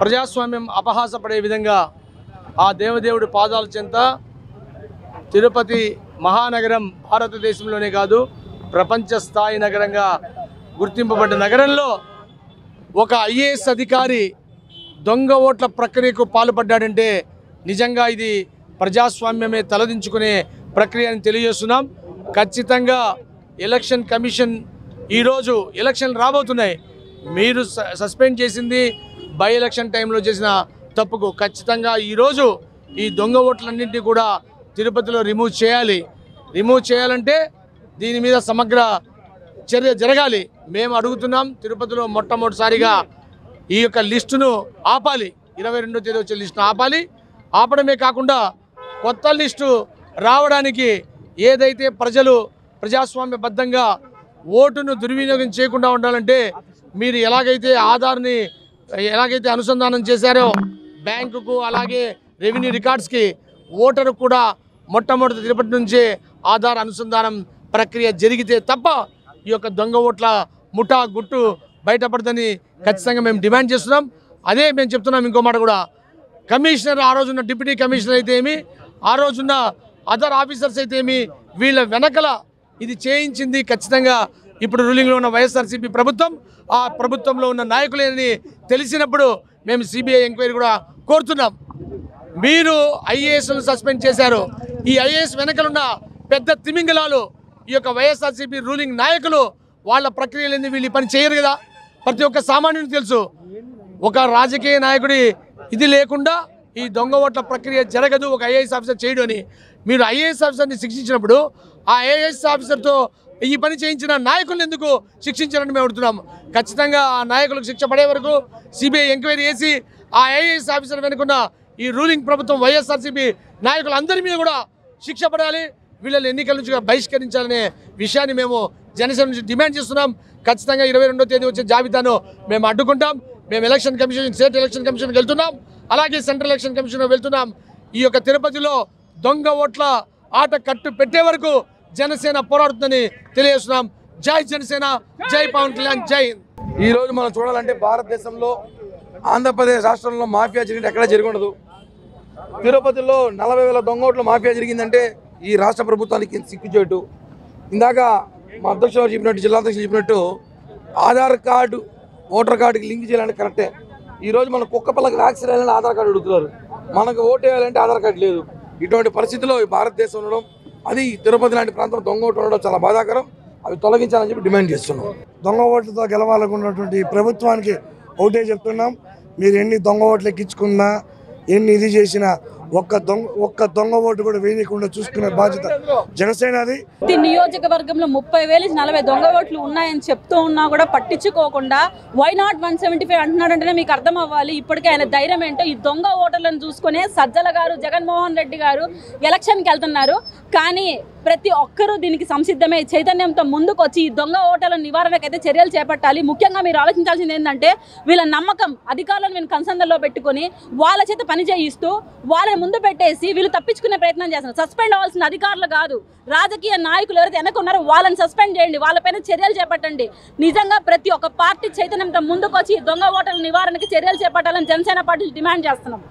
ప్రజాస్వామ్యం అపహాసపడే విధంగా ఆ దేవదేవుడి పాదాల చెంత తిరుపతి మహానగరం భారతదేశంలోనే కాదు ప్రపంచ స్థాయి నగరంగా గుర్తింపబడ్డ నగరంలో ఒక ఐఏఎస్ అధికారి దొంగ ఓట్ల ప్రక్రియకు పాల్పడ్డాడంటే నిజంగా ఇది ప్రజాస్వామ్యమే తలదించుకునే ప్రక్రియ అని తెలియజేస్తున్నాం. ఖచ్చితంగా ఎలక్షన్ కమిషన్ ఈరోజు ఎలక్షన్ రాబోతున్నాయి, మీరు సస్పెండ్ చేసింది బై ఎలక్షన్ టైంలో చేసిన తప్పుకు ఖచ్చితంగా ఈరోజు ఈ దొంగ ఓట్లన్నింటినీ కూడా తిరుపతిలో రిమూవ్ చేయాలంటే దీని మీద సమగ్ర చర్య జరగాలి. మేము అడుగుతున్నాం, తిరుపతిలో మొట్టమొదటిసారిగా ఈ యొక్క లిస్టును ఆపాలి, 22వ తేదీ వచ్చే లిస్టును ఆపడమే కాకుండా కొత్త లిస్టు రావడానికి ఏదైతే ప్రజలు ప్రజాస్వామ్యబద్ధంగా ఓటును దుర్వినియోగం చేయకుండా ఉండాలంటే మీరు ఎలాగైతే ఆధార్ని అనుసంధానం చేశారో బ్యాంకుకు అలాగే రెవెన్యూ రికార్డ్స్కి ఓటరు కూడా మొట్టమొదటి తిరుపతి నుంచే ఆధార్ అనుసంధానం ప్రక్రియ జరిగితే తప్ప ఈ యొక్క దొంగ ఓట్ల ముఠా గుట్టు బయటపడదని ఖచ్చితంగా మేము డిమాండ్ చేస్తున్నాం. అదే మేము చెప్తున్నాం. ఇంకో మాట కూడా, కమిషనర్ ఆ రోజున్న డిప్యూటీ కమిషనర్ అయితే ఏమి, ఆ రోజున్న అదర్ ఆఫీసర్స్ అయితే ఏమి, వీళ్ళ వెనకల ఇది చేయించింది ఖచ్చితంగా ఇప్పుడు రూలింగ్లో ఉన్న వైఎస్ఆర్సీపీ ప్రభుత్వం, ఆ ప్రభుత్వంలో ఉన్న నాయకులేని తెలిసినప్పుడు మేము సిబిఐ ఎంక్వైరీ కూడా కోరుతున్నాం. మీరు ఐఏఎస్ను సస్పెండ్ చేశారు, ఈ ఐఏఎస్ వెనకలున్న పెద్ద తిమింగలాలు ఈ యొక్క వైఎస్ఆర్సీపీ రూలింగ్ నాయకులు, వాళ్ళ ప్రక్రియలు ఏంది, వీళ్ళు పని చేయరు కదా. ప్రతి ఒక్క సామాన్యునికి తెలుసు, ఒక రాజకీయ నాయకుడి ఇది లేకుండా ఈ దొంగ ఓట్ల ప్రక్రియ జరగదు, ఒక ఐఏఎస్ ఆఫీసర్ చేయడు అని. మీరు ఐఏఎస్ ఆఫీసర్ని శిక్షించినప్పుడు ఆ ఐఏఎస్ ఆఫీసర్తో ఈ పని చేయించిన నాయకులను ఎందుకు శిక్షించాలని మేము అడుగుతున్నాము. ఖచ్చితంగా ఆ నాయకులకు శిక్ష పడే వరకు సిబిఐ ఎంక్వైరీ చేసి ఆ ఐఏఎస్ ఆఫీసర్ వెనుకున్న ఈ రూలింగ్ ప్రభుత్వం వైఎస్ఆర్సీపీ నాయకులందరి మీద కూడా శిక్ష పడాలి, వీళ్ళని ఎన్నికల నుంచి బహిష్కరించాలనే విషయాన్ని మేము జనసేన నుంచి డిమాండ్ చేస్తున్నాం. ఖచ్చితంగా 22వ తేదీ వచ్చే జాబితాను మేము అడ్డుకుంటాం. మేము ఎలక్షన్ కమిషన్, స్టేట్ ఎలక్షన్ కమిషన్కి వెళ్తున్నాం, అలాగే సెంట్రల్ ఎలక్షన్ కమిషన్ వెళ్తున్నాం. ఈ యొక్క తిరుపతిలో దొంగ ఓట్ల ఆట కట్టు పెట్టే వరకు జనసేన పోరాడుతుందని తెలియజేస్తున్నాం. జై జనసేన, జై పవన్ కళ్యాణ్, జై హింద్. ఈరోజు మనం చూడాలంటే భారతదేశంలో ఆంధ్రప్రదేశ్ రాష్ట్రంలో మాఫియా జరిగింది ఎక్కడా జరిగి ఉండదు. తిరుపతిలో 40,000 దొంగ ఓట్ల మాఫియా జరిగిందంటే ఈ రాష్ట్ర ప్రభుత్వానికి సిగ్గుచేటు. ఇందాక మా అధ్యక్షులు చెప్పినట్టు, జిల్లా అధ్యక్షులు చెప్పినట్టు ఆధార్ కార్డు ఓటర్ కార్డుకి లింక్ చేయాలంటే కరెక్టే. ఈరోజు మన కుక్క పిల్లకి వ్యాక్సిన్ వేయాలని ఆధార్ కార్డు అడుగుతున్నారు, మనకు ఓటు వేయాలంటే ఆధార్ కార్డు లేదు. ఇటువంటి పరిస్థితిలో భారతదేశం ఉండడం, అది తిరుపతి లాంటి ప్రాంతంలో దొంగ ఓట్లు ఉండడం చాలా బాధాకరం. అవి తొలగించాలని చెప్పి డిమాండ్ చేస్తున్నాం. దొంగ ఓట్లతో గెలవాలనుకున్నటువంటి ప్రభుత్వానికి ఒకటే చెప్తున్నాం, మీరు ఎన్ని దొంగ ఓట్లు ఎక్కించుకున్నా, ఎన్ని ఇది చేసినా ఒక్క దొంగ ఓటు కూడా వేయకుండా చూసుకునే బాధ్యత జనసేనది. నియోజకవర్గంలో 30,000 నుంచి 40 దొంగ ఓట్లు ఉన్నాయని చెప్తూ ఉన్నా కూడా పట్టించుకోకుండా వై నాట్ 175 అంటున్నాడంటేనే మీకు అర్థం అవ్వాలి ఇప్పటికే ఆయన ధైర్యం ఏంటో. ఈ దొంగ ఓటర్లను చూసుకునే సజ్జల గారు, జగన్మోహన్ రెడ్డి గారు ఎలక్షన్కి వెళ్తున్నారు. కానీ ప్రతి ఒక్కరూ దీనికి సంసిద్ధమే, చైతన్యంతో ముందుకు వచ్చి ఈ దొంగ ఓటర్ల నివారణకైతే చర్యలు చేపట్టాలి. ముఖ్యంగా మీరు ఆలోచించాల్సింది ఏంటంటే, వీళ్ళ నమ్మకం అధికారులను వీళ్ళు కన్సర్న్లో పెట్టుకుని వాళ్ళ చేత పని చేయిస్తూ వాళ్ళని ముందు పెట్టేసి వీళ్ళు తప్పించుకునే ప్రయత్నం చేస్తున్నారు. సస్పెండ్ అవ్వాల్సిన అధికారులు కాదు, రాజకీయ నాయకులు ఎవరైతే వెనకున్నారో వాళ్ళని సస్పెండ్ చేయండి, వాళ్ళపైన చర్యలు చేపట్టండి. నిజంగా ప్రతి ఒక్క పార్టీ చైతన్యంతో ముందుకు వచ్చి దొంగ ఓటర్ల నివారణకి చర్యలు చేపట్టాలని జనసేన పార్టీ డిమాండ్ చేస్తున్నాం.